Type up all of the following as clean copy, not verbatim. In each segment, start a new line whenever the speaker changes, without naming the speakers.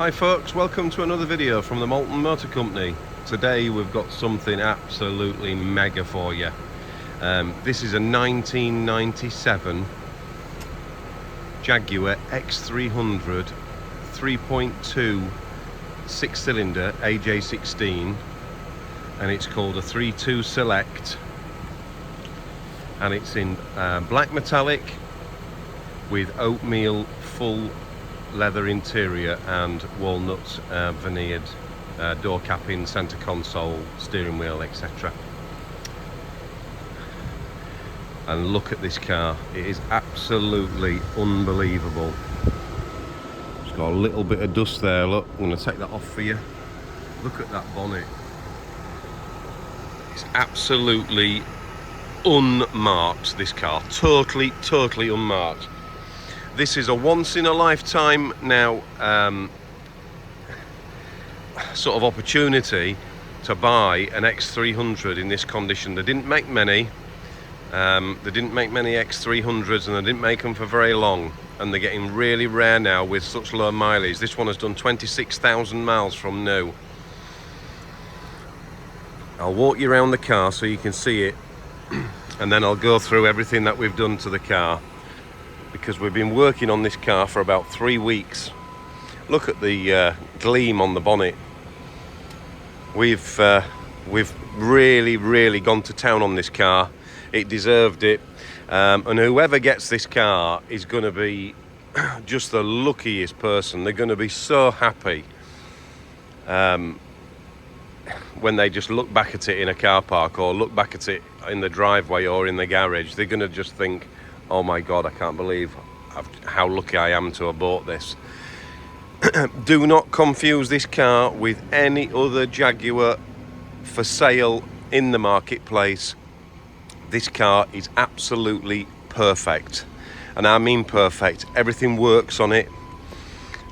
Hi folks, welcome to another video from the Malton Motor Company. Today we've got something absolutely mega for you. This is a 1997 Jaguar X300 3.2 6-cylinder AJ16, and it's called a 3.2 Select, and it's in black metallic with oatmeal full leather interior and walnut veneered door capping, center console, steering wheel, etc. And look at this car, it is absolutely unbelievable. It's got a little bit of dust there, look. I'm going to take that off for you. Look at that bonnet. It's absolutely unmarked, this car, totally unmarked. This is a once in a lifetime now sort of opportunity to buy an X300 in this condition. They didn't make many. They didn't make many X300s, and they didn't make them for very long, and they're getting really rare now with such low mileage. This one has done 26,000 miles from new. I'll walk you around the car so you can see it, and then I'll go through everything that we've done to the car, because we've been working on this car for about 3 weeks. Look at the gleam on the bonnet. We've really gone to town on this car. It deserved it, and whoever gets this car is going to be just the luckiest person. They're going to be so happy when they just look back at it in a car park, or look back at it in the driveway or in the garage. They're going to just think, oh my God, I can't believe how lucky I am to have bought this. Do not confuse this car with any other Jaguar for sale in the marketplace. This car is absolutely perfect, and I mean perfect. Everything works on it.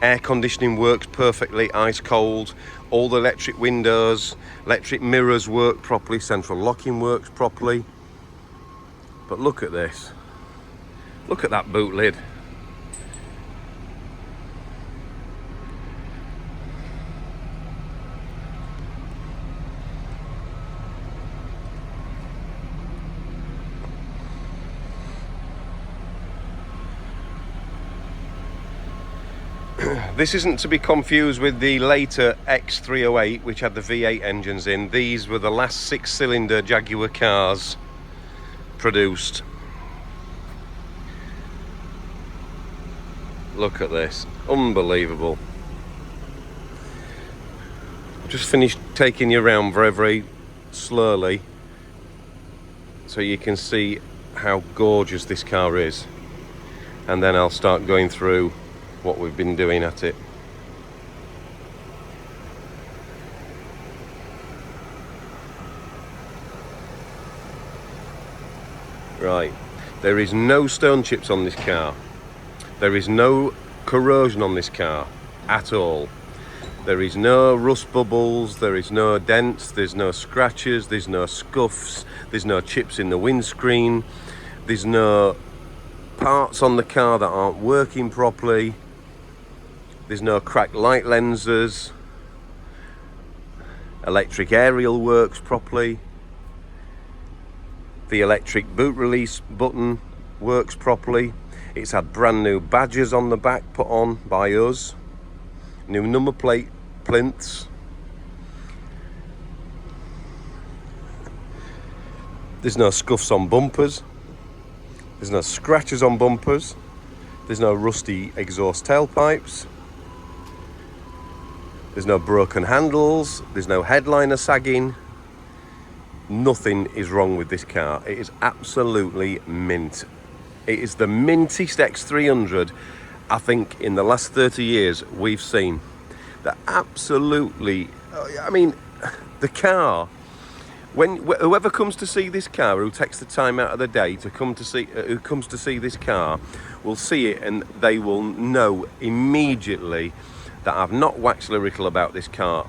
Air conditioning works perfectly, ice cold. All the electric windows, electric mirrors work properly. Central locking works properly. But look at this. Look at that boot lid. This isn't to be confused with the later X308, which had the V8 engines in. These were the last 6-cylinder Jaguar cars produced. Look at this, unbelievable. I've just finished taking you around very slowly so you can see how gorgeous this car is, and then I'll start going through what we've been doing at it. Right, there is no stone chips on this car. There is no corrosion on this car at all. There is no rust bubbles, there is no dents, there's no scratches, there's no scuffs, there's no chips in the windscreen, there's no parts on the car that aren't working properly, there's no cracked light lenses, electric aerial works properly, the electric boot release button works properly. It's had brand new badges on the back put on by us, new number plate plinths. There's no scuffs on bumpers, there's no scratches on bumpers, there's no rusty exhaust tailpipes, there's no broken handles, there's no headliner sagging. Nothing is wrong with this car. It is absolutely mint. It is the mintiest X300 I think in the last 30 years we've seen. That absolutely, I mean, the car, whoever comes to see this car, who takes the time out of the day to come to see, who comes to see this car, will see it, and they will know immediately that I've not waxed lyrical about this car,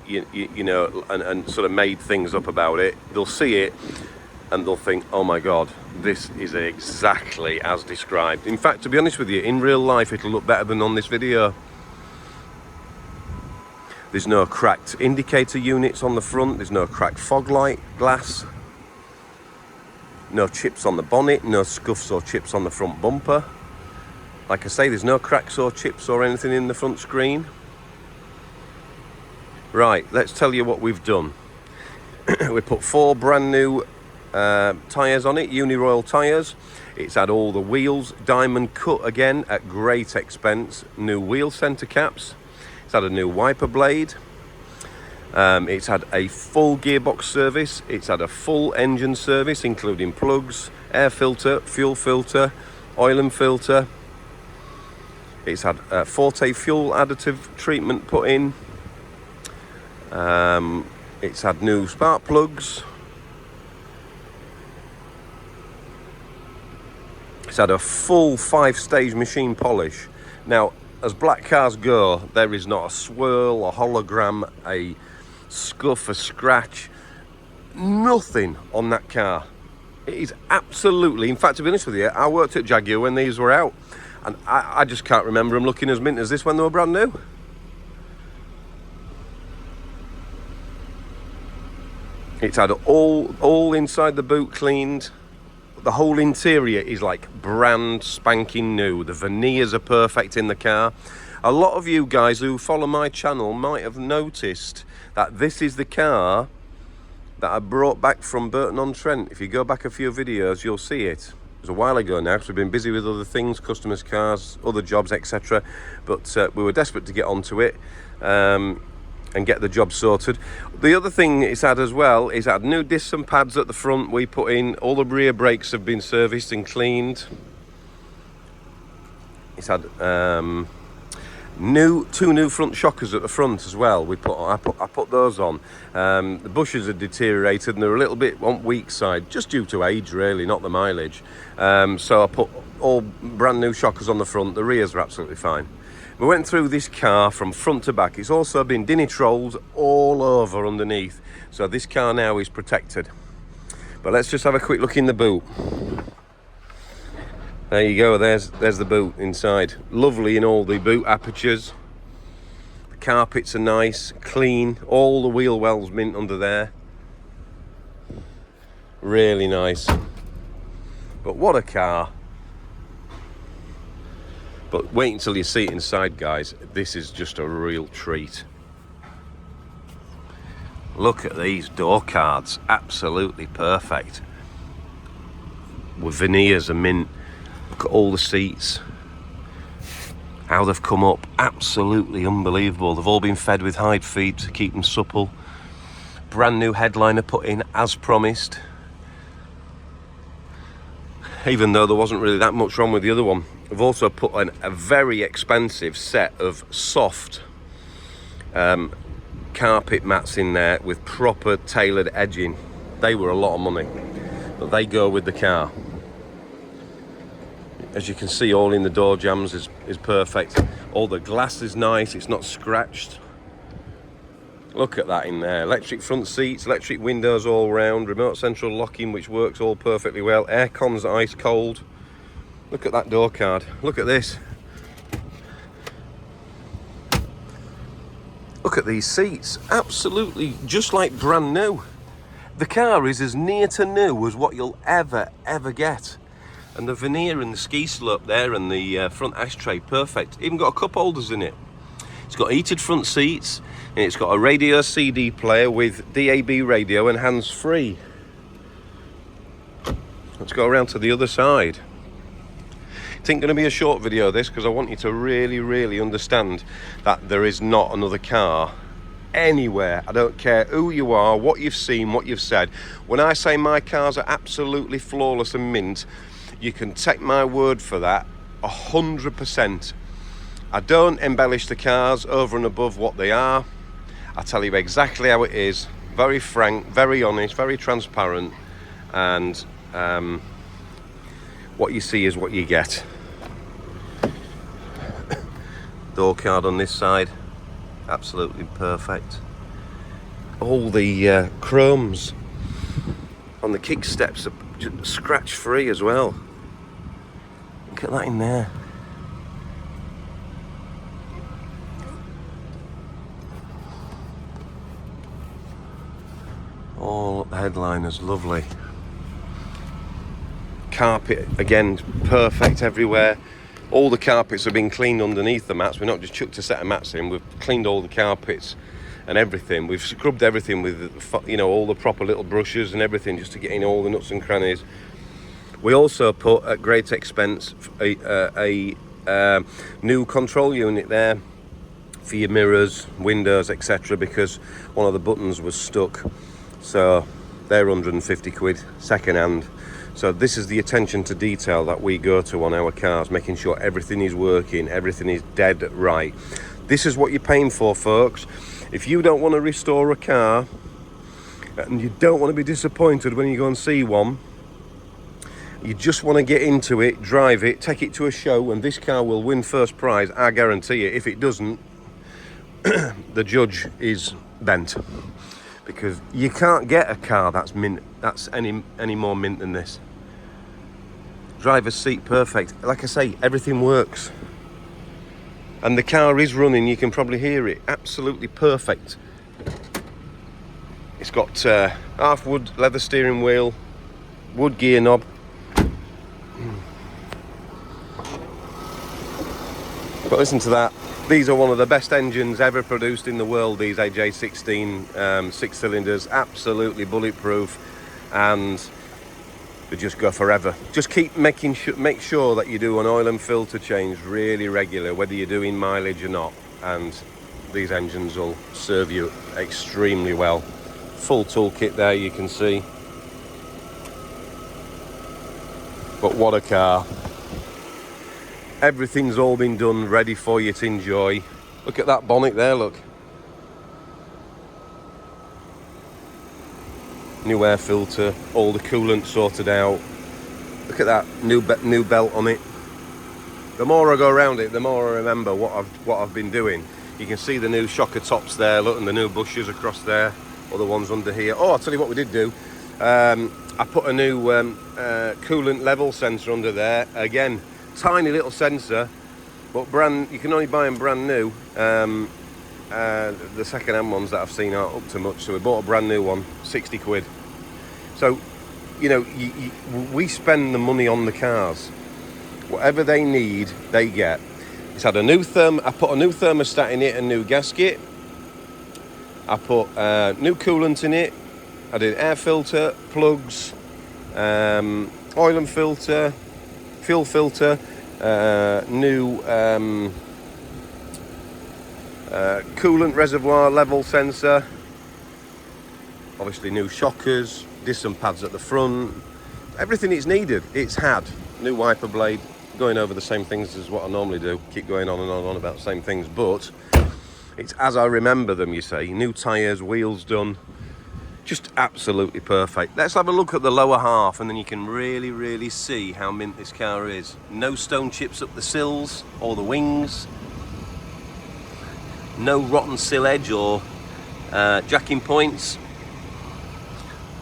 you know, and sort of made things up about it. They'll see it and they'll think, oh my God, this is exactly as described. In fact, to be honest with you, in real life it'll look better than on this video. There's no cracked indicator units on the front. There's no cracked fog light glass. No chips on the bonnet. No scuffs or chips on the front bumper. Like I say, there's no cracks or chips or anything in the front screen. Right, let's tell you what we've done. We put 4 brand new tyres on it, Uniroyal tyres. It's had all the wheels diamond cut again at great expense. New wheel centre caps. It's had a new wiper blade. It's had a full gearbox service. It's had a full engine service, including plugs, air filter, fuel filter, oil and filter. It's had Forte fuel additive treatment put in. It's had new spark plugs. It's had a full 5-stage machine polish. Now, as black cars go, there is not a swirl, a hologram, a scuff, a scratch, nothing on that car. It is absolutely, in fact, to be honest with you, I worked at Jaguar when these were out, and I just can't remember them looking as mint as this when they were brand new. It's had all inside the boot cleaned. The whole interior is like brand spanking new. The veneers are perfect in the car. A lot of you guys who follow my channel might have noticed that this is the car that I brought back from Burton-on-Trent. If you go back a few videos, you'll see it. It was a while ago now, because we've been busy with other things, customers' cars, other jobs, etc. But we were desperate to get onto it and get the job sorted. The other thing it's had as well is had new discs and pads at the front we put in. All the rear brakes have been serviced and cleaned. It's had two new front shockers at the front as well. I put those on. The bushes are deteriorated and they're a little bit on weak side, just due to age really, not the mileage. So I put all brand new shockers on the front. The rears are absolutely fine. We went through this car from front to back. It's also been dinitrolled all over underneath. So this car now is protected. But let's just have a quick look in the boot. There you go, there's the boot inside. Lovely in all the boot apertures. The carpets are nice, clean. All the wheel wells mint under there. Really nice. But what a car. But wait until you see it inside, guys. This is just a real treat. Look at these door cards, absolutely perfect. With veneers and mint. Look at all the seats. How they've come up, absolutely unbelievable. They've all been fed with hide feed to keep them supple. Brand new headliner put in as promised. Even though there wasn't really that much wrong with the other one. I've also put in a very expensive set of soft carpet mats in there with proper tailored edging. They were a lot of money, but they go with the car. As you can see, all in the door jambs is perfect. All the glass is nice, it's not scratched. Look at that in there. Electric front seats, electric windows all round, remote central locking which works all perfectly well. Aircon's ice cold. Look at that door card. Look at this. Look at these seats. Absolutely just like brand new. The car is as near to new as what you'll ever get. And the veneer and the ski slope there and the front ashtray, perfect. Even got a cup holders in it. It's got heated front seats. And it's got a radio CD player with DAB radio and hands-free. Let's go around to the other side. It ain't going to be a short video this, because I want you to really understand that there is not another car anywhere. I don't care who you are, what you've seen, what you've said. When I say my cars are absolutely flawless and mint, you can take my word for that 100%. I don't embellish the cars over and above what they are. I tell you exactly how it is. Very frank, very honest, very transparent, and what you see is what you get. Door card on this side, absolutely perfect. All the chromes on the kick steps are scratch free as well. Look at that in there. headliners, lovely. Carpet, again, perfect everywhere. All the carpets have been cleaned underneath the mats. We've not just chucked a set of mats in, we've cleaned all the carpets and everything. We've scrubbed everything with, you know, all the proper little brushes and everything, just to get in all the nooks and crannies. We also put, at great expense, a new control unit there for your mirrors, windows, etc., because one of the buttons was stuck. So they're 150 quid second hand. So this is the attention to detail that we go to on our cars, making sure everything is working, everything is dead right. This is what you're paying for, folks. If you don't want to restore a car and you don't want to be disappointed when you go and see one, you just want to get into it, drive it, take it to a show, and this car will win first prize, I guarantee it. If it doesn't, the judge is bent, because you can't get a car that's mint, that's any more mint than this. Driver's seat perfect. Like I say, everything works, and the car is running. You can probably hear it. Absolutely perfect. It's got half wood leather steering wheel, wood gear knob. But listen to that. These are one of the best engines ever produced in the world, these AJ16 6 cylinders. Absolutely bulletproof, and they just go forever. Just keep make sure that you do an oil and filter change really regular, whether you're doing mileage or not, and these engines will serve you extremely well. Full toolkit there, you can see. But what a car. Everything's all been done, ready for you to enjoy. Look at that bonnet there, look. New air filter, all the coolant sorted out. Look at that new belt on it. The more I go around it, the more I remember what I've been doing. You can see the new shocker tops there, look, and the new bushes across there, other ones under here. Oh, I'll tell you what we did do. I put a new coolant level sensor under there. Again, tiny little sensor, but you can only buy them brand new. The second-hand ones that I've seen aren't up to much, so we bought a brand new one, 60 quid. So, you know, we spend the money on the cars. Whatever they need, they get. It's had a new I put a new thermostat in it, a new gasket. I put new coolant in it. I did air filter, plugs, oil and filter, fuel filter, new coolant reservoir level sensor, obviously new shockers, disc pads at the front, everything it's needed, it's had. New wiper blade, going over the same things as what I normally do, keep going on and on about the same things, but it's as I remember them, you see. New tyres, wheels done, just absolutely perfect. Let's have a look at the lower half, and then you can really see how mint this car is. No stone chips up the sills or the wings, no rotten sill edge or jacking points.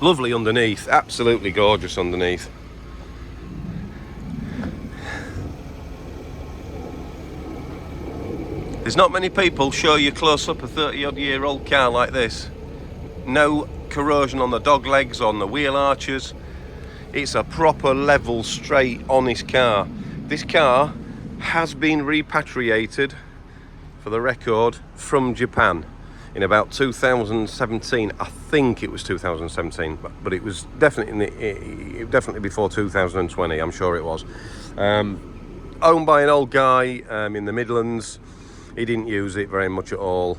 Lovely underneath, absolutely gorgeous underneath. There's not many people show you close up a 30-odd-year-old car like this. No corrosion on the dog legs, on the wheel arches. It's a proper level, straight, honest car. This car has been repatriated, for the record, from Japan in about 2017. I think it was 2017, but it was definitely before 2020. I'm sure it was. Owned by an old guy in the Midlands. He didn't use it very much at all.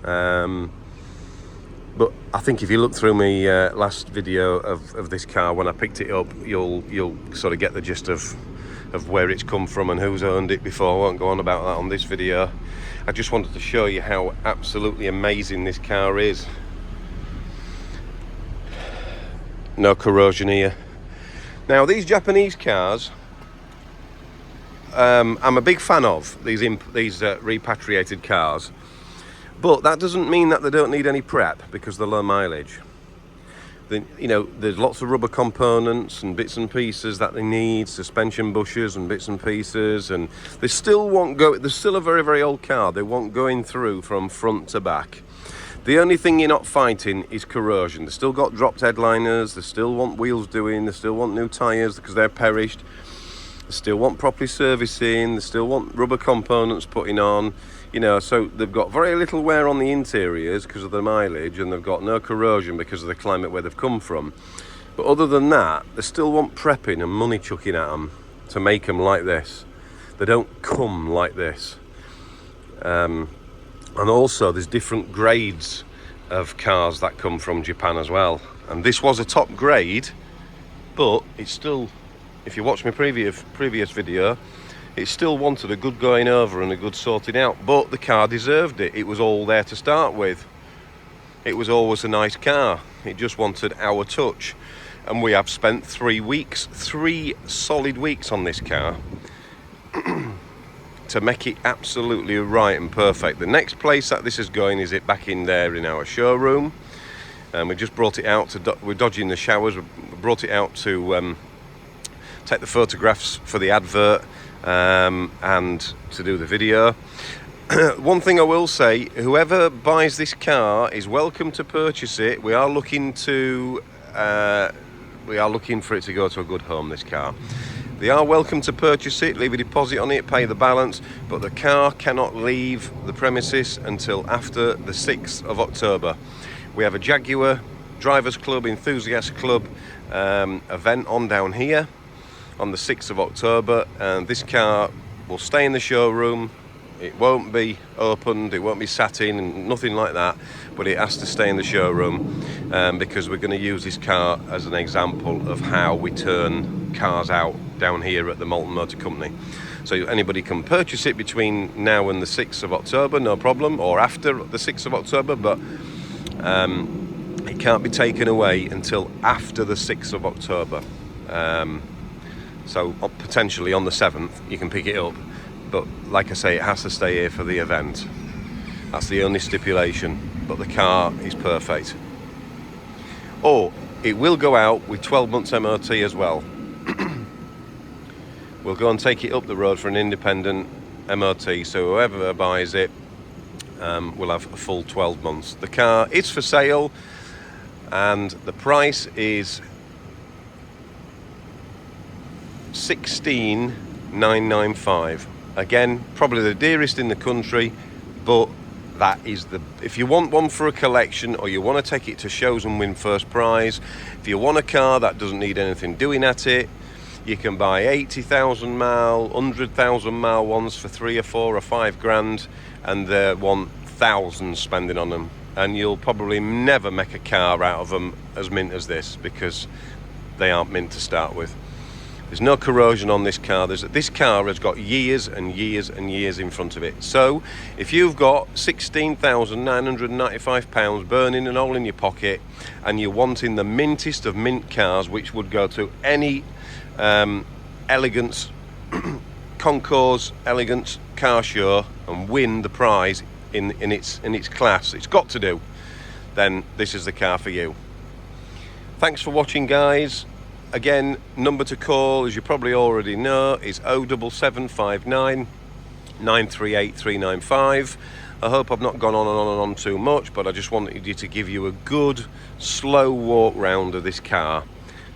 But I think if you look through my last video of this car when I picked it up, you'll sort of get the gist of where it's come from and who's owned it before. I won't go on about that on this video. I just wanted to show you how absolutely amazing this car is. No corrosion here. Now, these Japanese cars, I'm a big fan of these repatriated cars. But that doesn't mean that they don't need any prep because they're low mileage. You know, there's lots of rubber components and bits and pieces that they need, suspension bushes and bits and pieces, and they still won't go. They're still a very old car. They won't going through from front to back. The only thing you're not fighting is corrosion. They still got dropped headliners, they still want wheels doing, they still want new tyres because they're perished, they still want properly servicing, they still want rubber components putting on, you know, so they've got very little wear on the interiors because of the mileage, and they've got no corrosion because of the climate where they've come from. But other than that, they still want prepping and money chucking at them to make them like this. They don't come like this. And also there's different grades of cars that come from Japan as well, and this was a top grade, but it's still, if you watch my previous video, it still wanted a good going over and a good sorting out, but the car deserved it. It was all there to start with. It was always a nice car, it just wanted our touch, and we have spent 3 weeks, 3 solid weeks on this car to make it absolutely right and perfect. The next place that this is going is it back in there in our showroom, and we just brought it out to we're dodging the showers. We brought it out to take the photographs for the advert and to do the video. One thing I will say, whoever buys this car is welcome to purchase it. We are looking for it to go to a good home, this car. They are welcome to purchase it, leave a deposit on it, pay the balance, but the car cannot leave the premises until after the 6th of October. We have a Jaguar Drivers Club, Enthusiast Club event on down here on the 6th of October, and this car will stay in the showroom. It won't be opened, it won't be sat in, and nothing like that, but it has to stay in the showroom because we're going to use this car as an example of how we turn cars out down here at the Malton Motor Company. So anybody can purchase it between now and the 6th of October, no problem, or after the 6th of October, but it can't be taken away until after the 6th of October. So potentially on the 7th you can pick it up, but like I say, it has to stay here for the event. That's the only stipulation, but the car is perfect. Or it will go out with 12 months MOT as well. We'll go and take it up the road for an independent MOT, so whoever buys it will have a full 12 months. The car is for sale, and the price is $16,995. Again, probably the dearest in the country, but that is if you want one for a collection, or you want to take it to shows and win first prize, if you want a car that doesn't need anything doing at it, you can buy 80,000 mile, 100,000 mile ones for 3 or 4 or 5 grand, and they want thousands spending on them, and you'll probably never make a car out of them as mint as this, because they aren't mint to start with. There's no corrosion on this car. This car has got years and years and years in front of it. So if you've got £16,995 burning a hole in your pocket, and you're wanting the mintest of mint cars, which would go to any elegance CONCOURS elegance car show and win the prize in its class, it's got to do, then this is the car for you. Thanks for watching, guys. Again, number to call, as you probably already know, is 07759 938 395. I hope I've not gone on and on and on too much, but I just wanted you to give you a good slow walk round of this car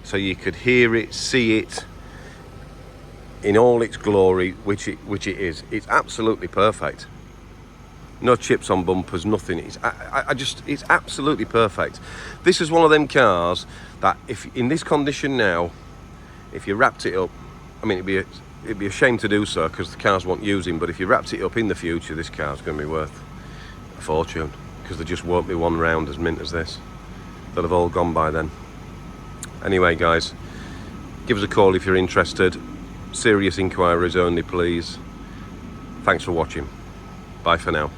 so you could hear it, see it in all its glory, which it is. It's absolutely perfect. No chips on bumpers, nothing. It's absolutely perfect. This is one of them cars that, if in this condition now, if you wrapped it up, I mean, it'd be a shame to do so because the cars won't use him, but if you wrapped it up in the future, this car's going to be worth a fortune, because there just won't be one round as mint as this. They'll have all gone by then. Anyway, guys, give us a call if you're interested. Serious inquiries only, please. Thanks for watching. Bye for now.